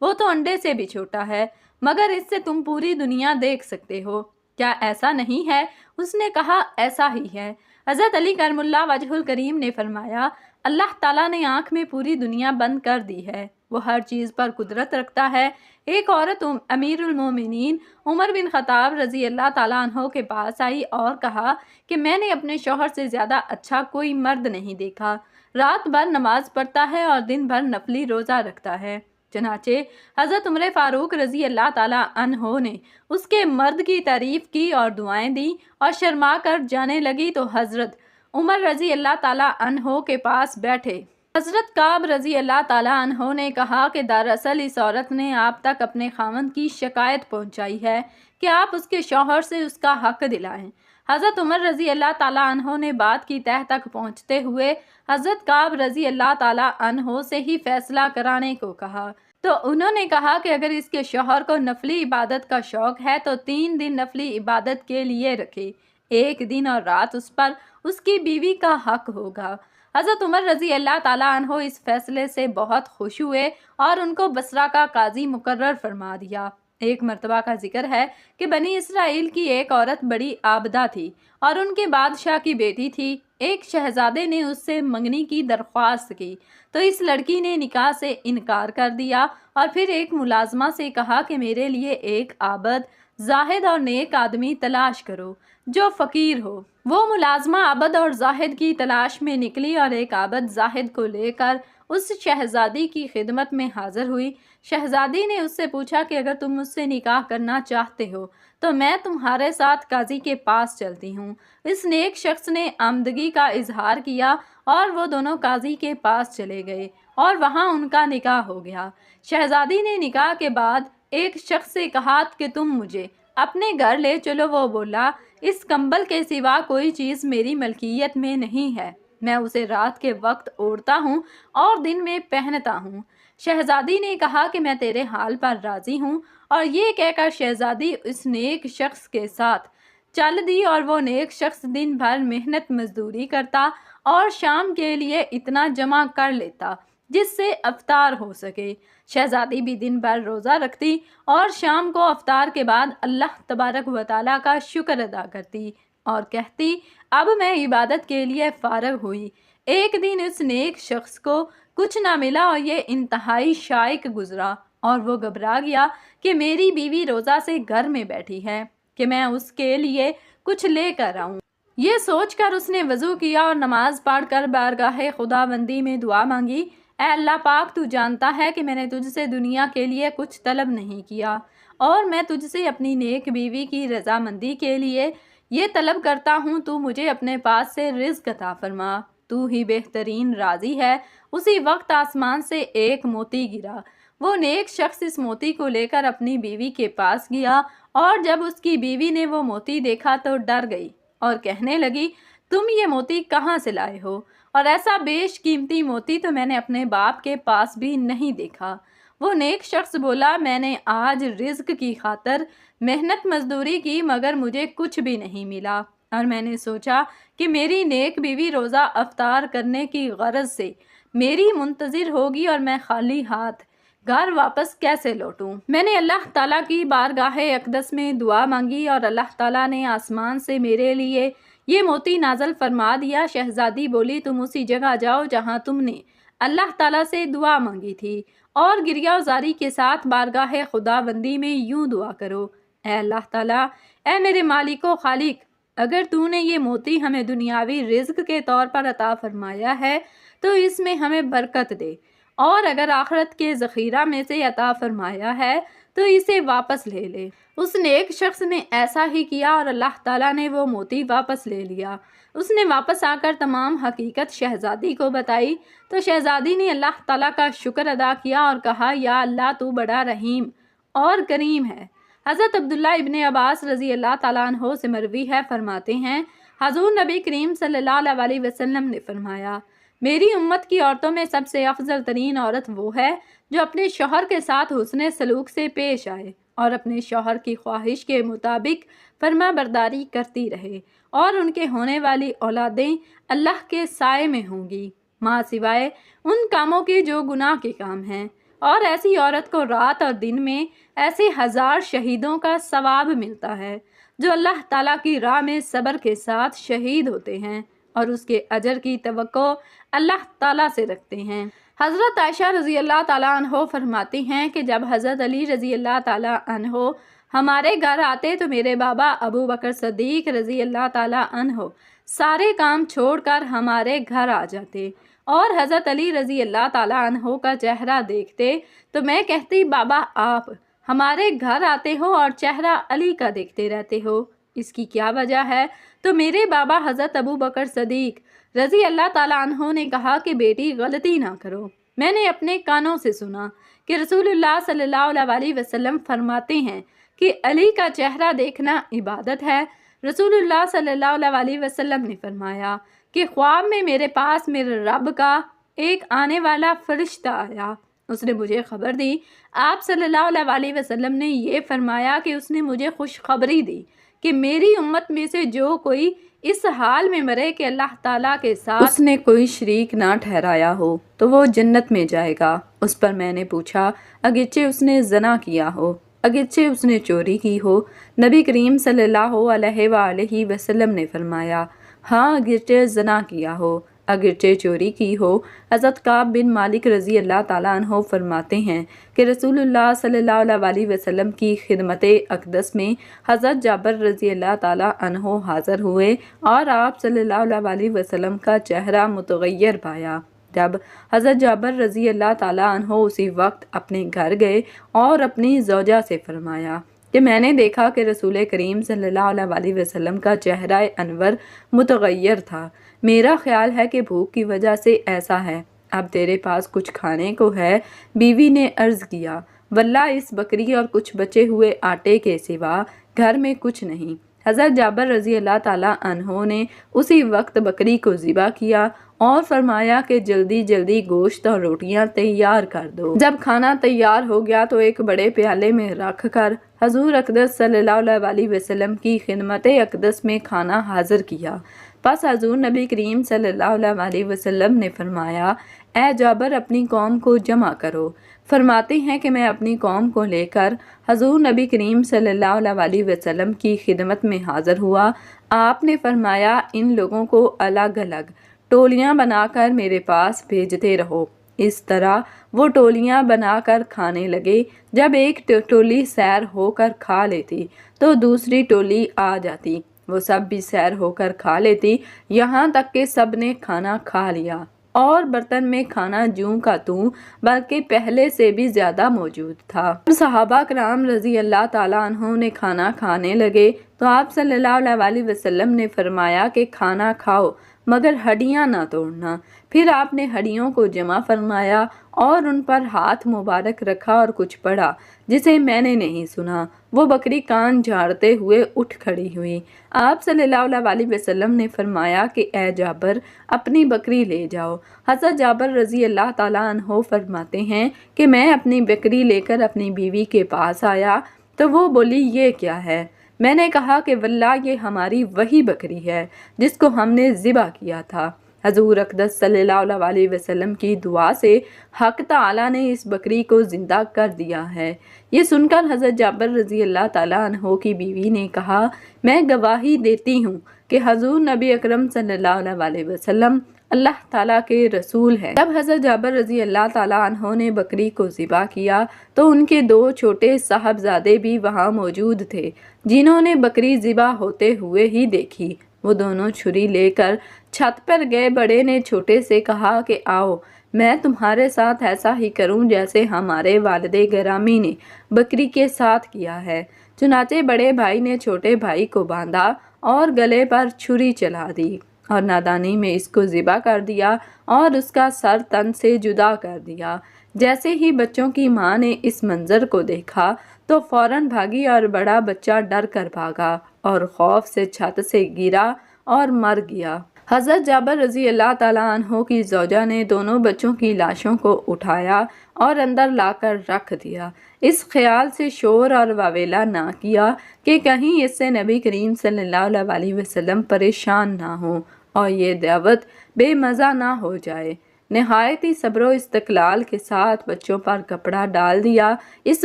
وہ تو انڈے سے بھی چھوٹا ہے، مگر اس سے تم پوری دنیا دیکھ سکتے ہو، کیا ایسا نہیں ہے؟ اس نے کہا ایسا ہی ہے۔ حضرت علی کرم اللہ وجہ الکریم نے فرمایا اللہ تعالیٰ نے آنکھ میں پوری دنیا بند کر دی ہے، وہ ہر چیز پر قدرت رکھتا ہے۔ ایک عورت امیر المومنین عمر بن خطاب رضی اللہ تعالیٰ عنہ کے پاس آئی اور کہا کہ میں نے اپنے شوہر سے زیادہ اچھا کوئی مرد نہیں دیکھا، رات بھر نماز پڑھتا ہے اور دن بھر نفلی روزہ رکھتا ہے۔ چنانچہ حضرت عمر فاروق رضی اللہ تعالیٰ عنہ نے اس کے مرد کی تعریف کی اور دعائیں دیں اور شرما کر جانے لگی تو حضرت عمر رضی اللہ تعالیٰ عنہ کے پاس بیٹھے۔ حضرت کعب رضی اللہ تعالیٰ عنہ نے کہا کہ دراصل اس عورت نے آپ تک اپنے خاوند کی شکایت پہنچائی ہے کہ آپ اس کے شوہر سے اس کا حق دلائیں۔ حضرت عمر رضی اللہ تعالیٰ عنہ نے بات کی تہہ تک پہنچتے ہوئے حضرت کعب رضی اللہ تعالیٰ عنہ سے ہی فیصلہ کرانے کو کہا، تو انہوں نے کہا کہ اگر اس کے شوہر کو نفلی عبادت کا شوق ہے تو 3 دن نفلی عبادت کے لیے رکھے، 1 دن اور رات اس پر اس کی بیوی کا حق ہوگا۔ حضرت عمر رضی اللہ تعالیٰ عنہ اس فیصلے سے بہت خوش ہوئے اور ان کو بصرہ کا قاضی مقرر فرما دیا۔ ایک مرتبہ کا ذکر ہے کہ بنی اسرائیل کی ایک عورت بڑی عابدہ تھی اور ان کے بادشاہ کی بیٹی تھی۔ ایک شہزادے نے اس سے منگنی کی درخواست کی تو اس لڑکی نے نکاح سے انکار کر دیا اور پھر ایک ملازمہ سے کہا کہ میرے لیے ایک عابد، زاہد اور نیک آدمی تلاش کرو جو فقیر ہو۔ وہ ملازمہ عابد اور زاہد کی تلاش میں نکلی اور ایک عابد زاہد کو لے کر اس شہزادی کی خدمت میں حاضر ہوئی۔ شہزادی نے اس سے پوچھا کہ اگر تم مجھ سے نکاح کرنا چاہتے ہو تو میں تمہارے ساتھ قاضی کے پاس چلتی ہوں۔ اس نیک شخص نے آمدگی کا اظہار کیا اور وہ دونوں قاضی کے پاس چلے گئے اور وہاں ان کا نکاح ہو گیا۔ شہزادی نے نکاح کے بعد ایک شخص سے کہا کہ تم مجھے اپنے گھر لے چلو۔ وہ بولا اس کمبل کے سوا کوئی چیز میری ملکیت میں نہیں ہے، میں اسے رات کے وقت اوڑھتا ہوں اور دن میں پہنتا ہوں۔ شہزادی نے کہا کہ میں تیرے حال پر راضی ہوں، اور یہ کہہ کر شہزادی اس نیک شخص کے ساتھ چل دی اور وہ نیک شخص دن بھر محنت مزدوری کرتا اور شام کے لیے اتنا جمع کر لیتا جس سے افطار ہو سکے۔ شہزادی بھی دن بھر روزہ رکھتی اور شام کو افطار کے بعد اللہ تبارک و تعالیٰ کا شکر ادا کرتی اور کہتی اب میں عبادت کے لیے فارغ ہوئی۔ ایک دن اس نیک شخص کو کچھ نہ ملا اور یہ انتہائی شائق گزرا اور وہ گھبرا گیا کہ میری بیوی روزہ سے گھر میں بیٹھی ہے کہ میں اس کے لیے کچھ لے کر آؤں۔ یہ سوچ کر اس نے وضو کیا اور نماز پڑھ کر بارگاہ خداوندی میں دعا مانگی، اے اللہ پاک تو جانتا ہے کہ میں نے تجھ سے دنیا کے لیے کچھ طلب نہیں کیا اور میں تجھ سے اپنی نیک بیوی کی رضامندی کے لیے یہ طلب کرتا ہوں، تو مجھے اپنے پاس سے رزق عطا فرما، تو ہی بہترین راضی ہے۔ اسی وقت آسمان سے ایک موتی گرا۔ وہ نیک شخص اس موتی کو لے کر اپنی بیوی کے پاس گیا اور جب اس کی بیوی نے وہ موتی دیکھا تو ڈر گئی اور کہنے لگی تم یہ موتی کہاں سے لائے ہو؟ اور ایسا بیش قیمتی موتی تو میں نے اپنے باپ کے پاس بھی نہیں دیکھا۔ وہ نیک شخص بولا میں نے آج رزق کی خاطر محنت مزدوری کی مگر مجھے کچھ بھی نہیں ملا، اور میں نے سوچا کہ میری نیک بیوی روزہ افطار کرنے کی غرض سے میری منتظر ہوگی اور میں خالی ہاتھ گھر واپس کیسے لوٹوں۔ میں نے اللہ تعالیٰ کی بارگاہ اقدس میں دعا مانگی اور اللہ تعالیٰ نے آسمان سے میرے لیے یہ موتی نازل فرما دیا۔ شہزادی بولی تم اسی جگہ جاؤ جہاں تم نے اللہ تعالیٰ سے دعا مانگی تھی اور گریہ زاری کے ساتھ بارگاہ خداوندی میں یوں دعا کرو، اے اللہ تعالیٰ، اے میرے مالک و خالق، اگر تو نے یہ موتی ہمیں دنیاوی رزق کے طور پر عطا فرمایا ہے تو اس میں ہمیں برکت دے، اور اگر آخرت کے ذخیرہ میں سے عطا فرمایا ہے تو اسے واپس لے لے۔ اس نیک شخص نے ایسا ہی کیا اور اللہ تعالیٰ نے وہ موتی واپس لے لیا۔ اس نے واپس آ کر تمام حقیقت شہزادی کو بتائی تو شہزادی نے اللہ تعالیٰ کا شکر ادا کیا اور کہا یا اللہ تو بڑا رحیم اور کریم ہے۔ حضرت عبداللہ ابن عباس رضی اللہ تعالیٰ عنہ سے مروی ہے، فرماتے ہیں حضور نبی کریم صلی اللہ علیہ وسلم نے فرمایا میری امت کی عورتوں میں سب سے افضل ترین عورت وہ ہے جو اپنے شوہر کے ساتھ حسن سلوک سے پیش آئے اور اپنے شوہر کی خواہش کے مطابق فرما برداری کرتی رہے، اور ان کے ہونے والی اولادیں اللہ کے سائے میں ہوں گی، ماں سوائے ان کاموں کے جو گناہ کے کام ہیں۔ اور ایسی عورت کو رات اور دن میں ایسے 1000 شہیدوں کا ثواب ملتا ہے جو اللہ تعالیٰ کی راہ میں صبر کے ساتھ شہید ہوتے ہیں اور اس کے اجر کی توقع اللہ تعالیٰ سے رکھتے ہیں۔ حضرت عائشہ رضی اللہ تعالیٰ عنہ فرماتی ہیں کہ جب حضرت علی رضی اللہ تعالیٰ عنہ ہمارے گھر آتے تو میرے بابا ابو بکر صدیق رضی اللہ تعالیٰ عنہ سارے کام چھوڑ کر ہمارے گھر آ جاتے اور حضرت علی رضی اللہ تعالیٰ عنہ کا چہرہ دیکھتے تو میں کہتی بابا آپ ہمارے گھر آتے ہو اور چہرہ علی کا دیکھتے رہتے ہو، اس کی کیا وجہ ہے؟ تو میرے بابا حضرت ابو بکر صدیق رضی اللہ تعالیٰ عنہ نے کہا کہ بیٹی غلطی نہ کرو، میں نے اپنے کانوں سے سنا کہ رسول اللہ صلی اللہ علیہ وسلم فرماتے ہیں کہ علی کا چہرہ دیکھنا عبادت ہے۔ رسول اللہ صلی اللہ علیہ وسلم نے فرمایا کہ خواب میں میرے پاس میرے رب کا ایک آنے والا فرشتہ آیا، اس نے مجھے خبر دی۔ آپ صلی اللہ علیہ وسلم نے یہ فرمایا کہ اس نے مجھے خوشخبری دی کہ میری امت میں سے جو کوئی اس حال میں مرے کہ اللہ تعالیٰ کے ساتھ اس نے کوئی شریک نہ ٹھہرایا ہو تو وہ جنت میں جائے گا۔ اس پر میں نے پوچھا اگرچہ اس نے زنا کیا ہو، اگرچہ اس نے چوری کی ہو؟ نبی کریم صلی اللہ علیہ وآلہ وسلم نے فرمایا ہاں اگرچہ زنا کیا ہو، اگرچہ چوری کی ہو۔ حضرت کعب بن مالک رضی اللہ تعالیٰ عنہ فرماتے ہیں کہ رسول اللہ صلی اللہ علیہ وسلم کی خدمت اقدس میں حضرت جابر رضی اللہ تعالیٰ عنہ حاضر ہوئے اور آپ صلی اللہ علیہ وسلم کا چہرہ متغیر پایا۔ جب حضرت جابر رضی اللہ تعالیٰ عنہ اسی وقت اپنے گھر گئے اور اپنی زوجہ سے فرمایا کہ میں نے دیکھا کہ رسول کریم صلی اللہ علیہ وسلم کا چہرہ انور متغیر تھا، میرا خیال ہے کہ بھوک کی وجہ سے ایسا ہے، اب تیرے پاس کچھ کھانے کو ہے؟ بیوی نے عرض کیا واللہ اس بکری اور کچھ بچے ہوئے آٹے کے سوا گھر میں کچھ نہیں۔ حضرت جابر رضی اللہ تعالیٰ عنہ نے اسی وقت بکری کو ذبح کیا اور فرمایا کہ جلدی جلدی گوشت اور روٹیاں تیار کر دو۔ جب کھانا تیار ہو گیا تو ایک بڑے پیالے میں رکھ کر حضور اقدس صلی اللہ علیہ وسلم کی خدمت اقدس میں کھانا حاضر کیا۔ پس حضور نبی کریم صلی اللہ علیہ وسلم نے فرمایا اے جابر اپنی قوم کو جمع کرو۔ فرماتے ہیں کہ میں اپنی قوم کو لے کر حضور نبی کریم صلی اللہ علیہ وسلم کی خدمت میں حاضر ہوا۔ آپ نے فرمایا ان لوگوں کو الگ الگ ٹولیاں بنا کر میرے پاس بھیجتے رہو۔ اس طرح وہ ٹولیاں بنا کر کھانے لگے۔ جب ایک ٹولی سیر ہو کر کھا لیتی تو دوسری ٹولی آ جاتی، وہ سب بھی سیر ہو کر کھا لیتی، یہاں تک کہ سب نے کھانا کھا لیا اور برتن میں کھانا جوں کا توں بلکہ پہلے سے بھی زیادہ موجود تھا۔ صحابہ کرام رضی اللہ تعالیٰ عنہ نے کھانا کھانے لگے تو آپ صلی اللہ علیہ وسلم نے فرمایا کہ کھانا کھاؤ مگر ہڈیاں نہ توڑنا۔ پھر آپ نے ہڈیوں کو جمع فرمایا اور ان پر ہاتھ مبارک رکھا اور کچھ پڑھا جسے میں نے نہیں سنا۔ وہ بکری کان جھاڑتے ہوئے اٹھ کھڑی ہوئی۔ آپ صلی اللہ علیہ وسلم نے فرمایا کہ اے جابر اپنی بکری لے جاؤ۔ حضرت جابر رضی اللہ تعالیٰ عنہ فرماتے ہیں کہ میں اپنی بکری لے کر اپنی بیوی کے پاس آیا تو وہ بولی یہ کیا ہے؟ میں نے کہا کہ واللہ یہ ہماری وہی بکری ہے جس کو ہم نے ذبح کیا تھا۔ حضور اقدس صلی اللہ علیہ وسلم کی دعا سے حق تعالیٰ نے اس بکری کو زندہ کر دیا ہے۔ یہ سن کر حضرت جابر رضی اللہ تعالیٰ عنہ کی بیوی نے کہا میں گواہی دیتی ہوں کہ حضور نبی اکرم صلی اللہ علیہ وسلم اللہ تعالیٰ کے رسول ہے۔ جب حضرت جابر رضی اللہ تعالیٰ عنہ نے بکری کو ذبح کیا تو ان کے 2 چھوٹے صاحبزادے بھی وہاں موجود تھے جنہوں نے بکری ذبح ہوتے ہوئے ہی دیکھی۔ وہ دونوں چھری لے کر چھت پر گئے۔ بڑے نے چھوٹے سے کہا کہ آؤ میں تمہارے ساتھ ایسا ہی کروں جیسے ہمارے والد گرامی نے بکری کے ساتھ کیا ہے۔ چنانچہ بڑے بھائی نے چھوٹے بھائی کو باندھا اور گلے پر چھری چلا دی اور نادانی میں اس کو ذبح کر دیا اور اس کا سر تن سے جدا کر دیا۔ جیسے ہی بچوں کی ماں نے اس منظر کو دیکھا تو فوراً بھاگی اور بڑا بچہ ڈر کر بھاگا اور خوف سے چھت سے گرا اور مر گیا۔ حضرت جابر رضی اللہ تعالیٰ عنہ کی زوجہ نے دونوں بچوں کی لاشوں کو اٹھایا اور اندر لا کر رکھ دیا، اس خیال سے شور اور واویلا نہ کیا کہ کہیں اس سے نبی کریم صلی اللہ علیہ وسلم پریشان نہ ہوں اور یہ دعوت بے مزہ نہ ہو جائے۔ نہایت ہی صبر و استقلال کے ساتھ بچوں پر کپڑا ڈال دیا، اس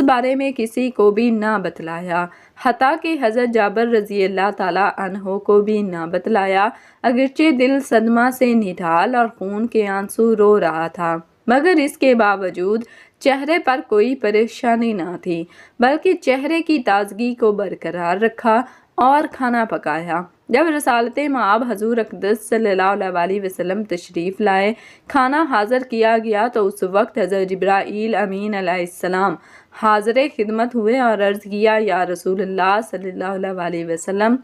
بارے میں کسی کو بھی نہ بتلایا، حتیٰ کہ حضرت جابر رضی اللہ تعالیٰ عنہ کو بھی نہ بتلایا، اگرچہ دل صدمہ سے نڈھال اور خون کے آنسو رو رہا تھا، مگر اس کے باوجود چہرے پر کوئی پریشانی نہ تھی، بلکہ چہرے کی تازگی کو برقرار رکھا اور کھانا پکایا۔ جب رسالت مآب حضور اقدس صلی اللہ علیہ وسلم تشریف لائے، کھانا حاضر کیا گیا تو اس وقت حضرت جبرائیل امین علیہ السلام حاضر خدمت ہوئے اور عرض کیا، یا رسول اللہ صلی اللہ علیہ وسلم،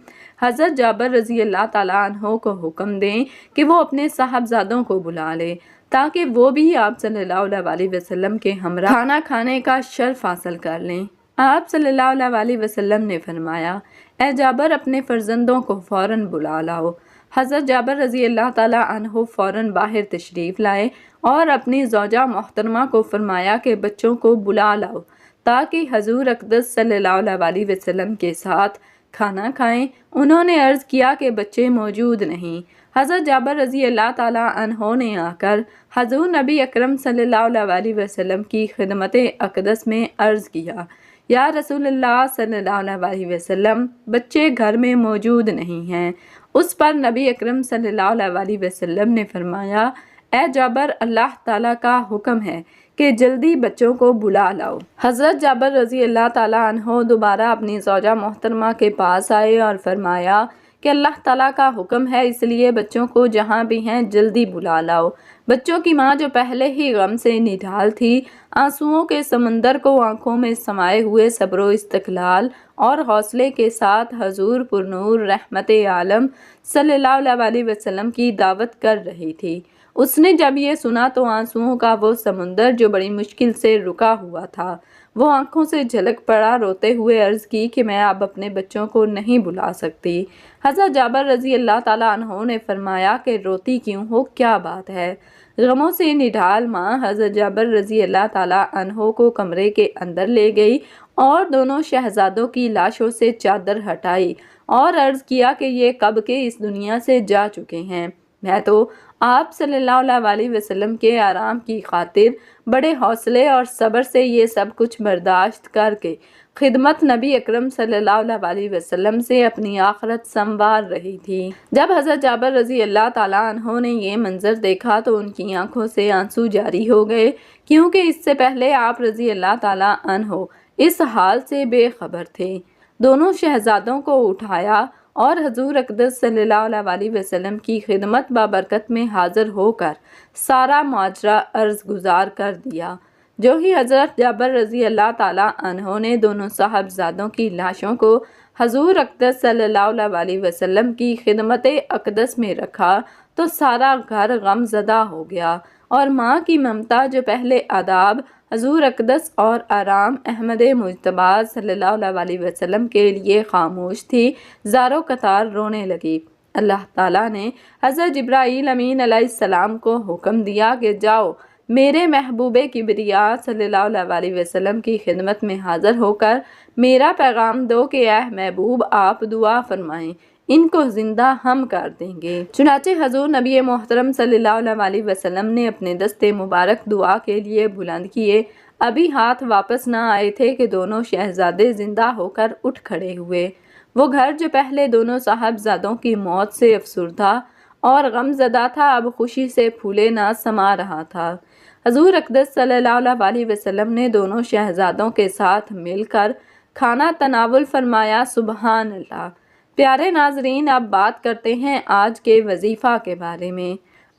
حضرت جابر رضی اللہ تعالیٰ عنہ کو حکم دیں کہ وہ اپنے صاحبزادوں کو بلا لے تاکہ وہ بھی آپ صلی اللہ علیہ وسلم کے ہمراہ کھانا کھانے کا شرف حاصل کر لیں۔ آپ صلی اللہ علیہ وسلم نے فرمایا، اے جابر، اپنے فرزندوں کو فوراً بلا لاؤ۔ حضرت جابر رضی اللہ تعالیٰ عنہ فوراً باہر تشریف لائے اور اپنی زوجہ محترمہ کو فرمایا کہ بچوں کو بلا لاؤ تاکہ حضور اقدس صلی اللہ علیہ وسلم کے ساتھ کھانا کھائیں۔ انہوں نے عرض کیا کہ بچے موجود نہیں۔ حضرت جابر رضی اللہ تعالیٰ عنہ نے آ کر حضور نبی اکرم صلی اللہ علیہ وسلم کی خدمت اقدس میں عرض کیا، یا رسول اللہ صلی اللہ علیہ وسلم، بچے گھر میں موجود نہیں ہیں۔ اس پر نبی اکرم صلی اللہ علیہ وسلم نے فرمایا، اے جابر، اللہ تعالیٰ کا حکم ہے کہ جلدی بچوں کو بلا لاؤ۔ حضرت جابر رضی اللہ تعالیٰ عنہ دوبارہ اپنی زوجہ محترمہ کے پاس آئے اور فرمایا کہ اللہ تعالیٰ کا حکم ہے، اس لیے بچوں کو جہاں بھی ہیں جلدی بلا لاؤ۔ بچوں کی ماں جو پہلے ہی غم سے نڈھال تھی، آنسوؤں کے سمندر کو آنکھوں میں سمائے ہوئے صبر و استقلال اور حوصلے کے ساتھ حضور پرنور رحمت عالم صلی اللہ علیہ وسلم کی دعوت کر رہی تھی۔ اس نے جب یہ سنا تو آنسوؤں کا وہ سمندر جو بڑی مشکل سے رکا ہوا تھا، وہ آنکھوں سے جھلک پڑا، روتے ہوئے عرض کی کہ میں اب اپنے بچوں کو نہیں بلا سکتی۔ حضرت جابر رضی اللہ تعالیٰ عنہ نے فرمایا کہ روتی کیوں ہو، کیا بات ہے؟ غموں سے نڈھال ماں حضرت جابر رضی اللہ تعالیٰ عنہ کو کمرے کے اندر لے گئی اور دونوں شہزادوں کی لاشوں سے چادر ہٹائی اور عرض کیا کہ یہ کب کے اس دنیا سے جا چکے ہیں۔ میں تو آپ صلی اللہ علیہ وسلم کے آرام کی خاطر بڑے حوصلے اور صبر سے یہ سب کچھ برداشت کر کے خدمت نبی اکرم صلی اللہ علیہ وسلم سے اپنی آخرت سنوار رہی تھی۔ جب حضرت جابر رضی اللہ تعالیٰ عنہ نے یہ منظر دیکھا تو ان کی آنکھوں سے آنسو جاری ہو گئے، کیونکہ اس سے پہلے آپ رضی اللہ تعالیٰ عنہ اس حال سے بے خبر تھے۔ دونوں شہزادوں کو اٹھایا اور حضور اقدس صلی اللہ علیہ وسلم کی خدمت بابرکت میں حاضر ہو کر سارا ماجرا عرض گزار کر دیا۔ جو ہی حضرت جابر رضی اللہ تعالیٰ عنہ نے دونوں صاحبزادوں کی لاشوں کو حضور اقدس صلی اللہ علیہ وسلم کی خدمت اقدس میں رکھا تو سارا گھر غم زدہ ہو گیا، اور ماں کی ممتا جو پہلے آداب حضور اقدس اور آرام احمد مجتبیٰ صلی اللہ علیہ وسلم کے لیے خاموش تھی، زاروں قطار رونے لگی۔ اللہ تعالیٰ نے حضرت جبرائیل امین علیہ السلام کو حکم دیا کہ جاؤ، میرے محبوب کبریا صلی اللہ علیہ وسلم کی خدمت میں حاضر ہو کر میرا پیغام دو کہ اے محبوب، آپ دعا فرمائیں، ان کو زندہ ہم کر دیں گے۔ چنانچہ حضور نبی محترم صلی اللہ علیہ وسلم نے اپنے دستے مبارک دعا کے لیے بلند کیے، ابھی ہاتھ واپس نہ آئے تھے کہ دونوں شہزادے زندہ ہو کر اٹھ کھڑے ہوئے۔ وہ گھر جو پہلے دونوں صاحبزادوں کی موت سے افسردہ اور غم زدہ تھا، اب خوشی سے پھولے نہ سما رہا تھا۔ حضور اقدس صلی اللہ علیہ وسلم نے دونوں شہزادوں کے ساتھ مل کر کھانا تناول فرمایا۔ سبحان اللہ۔ پیارے ناظرین، اب بات کرتے ہیں آج کے وظیفہ کے بارے میں۔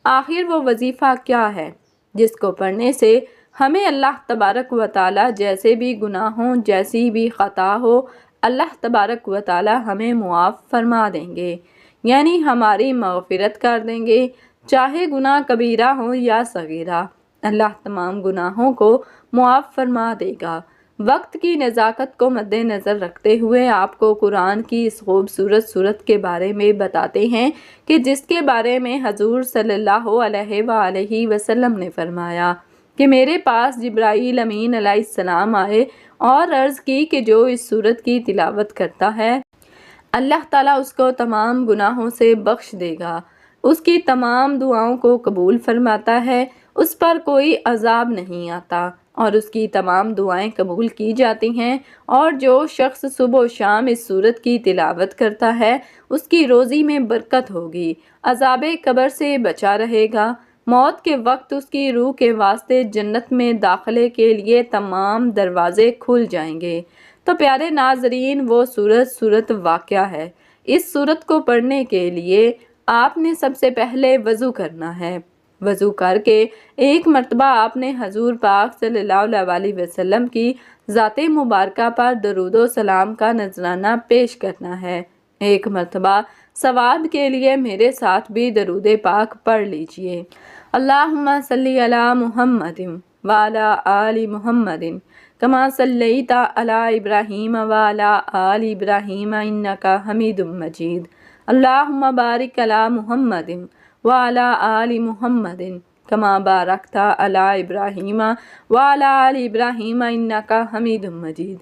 آخر وہ وظیفہ کیا ہے جس کو پڑھنے سے ہمیں اللہ تبارک و تعالیٰ جیسے بھی گناہ ہوں، جیسی بھی خطا ہو، اللہ تبارک و تعالیٰ ہمیں معاف فرما دیں گے، یعنی ہماری مغفرت کر دیں گے، چاہے گناہ کبیرہ ہوں یا صغیرہ، اللہ تمام گناہوں کو معاف فرما دے گا۔ وقت کی نزاکت کو مد نظر رکھتے ہوئے آپ کو قرآن کی اس خوبصورت سورت کے بارے میں بتاتے ہیں کہ جس کے بارے میں حضور صلی اللہ علیہ وآلہ وسلم نے فرمایا کہ میرے پاس جبرائیل امین علیہ السلام آئے اور عرض کی کہ جو اس سورت کی تلاوت کرتا ہے اللہ تعالیٰ اس کو تمام گناہوں سے بخش دے گا، اس کی تمام دعاؤں کو قبول فرماتا ہے، اس پر کوئی عذاب نہیں آتا اور اس کی تمام دعائیں قبول کی جاتی ہیں، اور جو شخص صبح و شام اس سورت کی تلاوت کرتا ہے اس کی روزی میں برکت ہوگی، عذاب قبر سے بچا رہے گا، موت کے وقت اس کی روح کے واسطے جنت میں داخلے کے لیے تمام دروازے کھل جائیں گے۔ تو پیارے ناظرین، وہ سورت واقعہ ہے۔ اس سورت کو پڑھنے کے لیے آپ نے سب سے پہلے وضو کرنا ہے۔ وضو کر کے ایک مرتبہ آپ نے حضور پاک صلی اللہ علیہ وسلم کی ذات مبارکہ پر درود و سلام کا نذرانہ پیش کرنا ہے۔ ایک مرتبہ ثواب کے لیے میرے ساتھ بھی درود پاک پڑھ لیجئے۔ اللہم صلی علی محمد وعلی آل محمد کما صلیت علی ابراہیم وعلی آل ابراہیم انکا حمید مجید۔ اللہم بارک علی محمد وعلی آل محمد کما بارکت علی ابراہیم وعلی آل ابراہیم انکا حمید مجید۔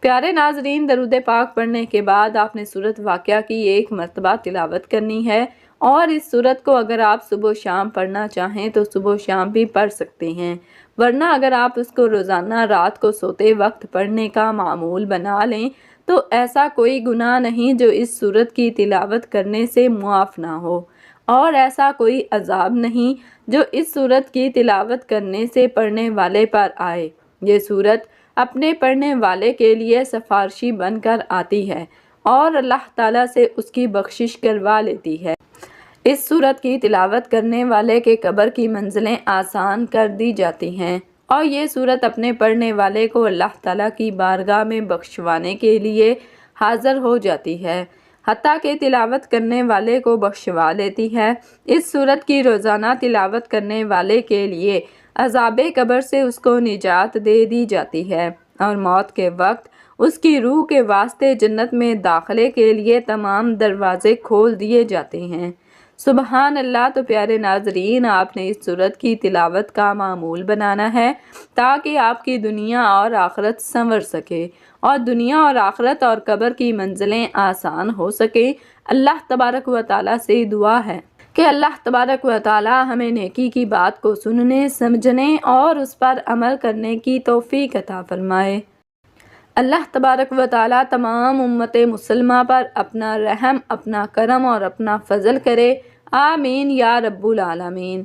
پیارے ناظرین، درود پاک پڑھنے کے بعد آپ نے سورت واقعہ کی ایک مرتبہ تلاوت کرنی ہے، اور اس سورت کو اگر آپ صبح و شام پڑھنا چاہیں تو صبح و شام بھی پڑھ سکتے ہیں، ورنہ اگر آپ اس کو روزانہ رات کو سوتے وقت پڑھنے کا معمول بنا لیں تو ایسا کوئی گناہ نہیں جو اس سورت کی تلاوت کرنے سے معاف نہ ہو، اور ایسا کوئی عذاب نہیں جو اس سورت کی تلاوت کرنے سے پڑھنے والے پر آئے۔ یہ سورت اپنے پڑھنے والے کے لیے سفارشی بن کر آتی ہے اور اللہ تعالیٰ سے اس کی بخشش کروا لیتی ہے۔ اس سورت کی تلاوت کرنے والے کے قبر کی منزلیں آسان کر دی جاتی ہیں، اور یہ سورت اپنے پڑھنے والے کو اللہ تعالیٰ کی بارگاہ میں بخشوانے کے لیے حاضر ہو جاتی ہے، حتیٰ کہ تلاوت کرنے والے کو بخشوا لیتی ہے۔ اس سورت کی روزانہ تلاوت کرنے والے کے لیے عذاب قبر سے اس کو نجات دے دی جاتی ہے، اور موت کے وقت اس کی روح کے واسطے جنت میں داخلے کے لیے تمام دروازے کھول دیے جاتے ہیں۔ سبحان اللہ۔ تو پیارے ناظرین، آپ نے اس سورت کی تلاوت کا معمول بنانا ہے تاکہ آپ کی دنیا اور آخرت سنور سکے، اور دنیا اور آخرت اور قبر کی منزلیں آسان ہو سکے۔ اللہ تبارک و تعالیٰ سے دعا ہے کہ اللہ تبارک و تعالیٰ ہمیں نیکی کی بات کو سننے، سمجھنے اور اس پر عمل کرنے کی توفیق عطا فرمائے۔ اللہ تبارک و تعالیٰ تمام امت مسلمہ پر اپنا رحم، اپنا کرم اور اپنا فضل کرے۔ آمین یا رب العالمین۔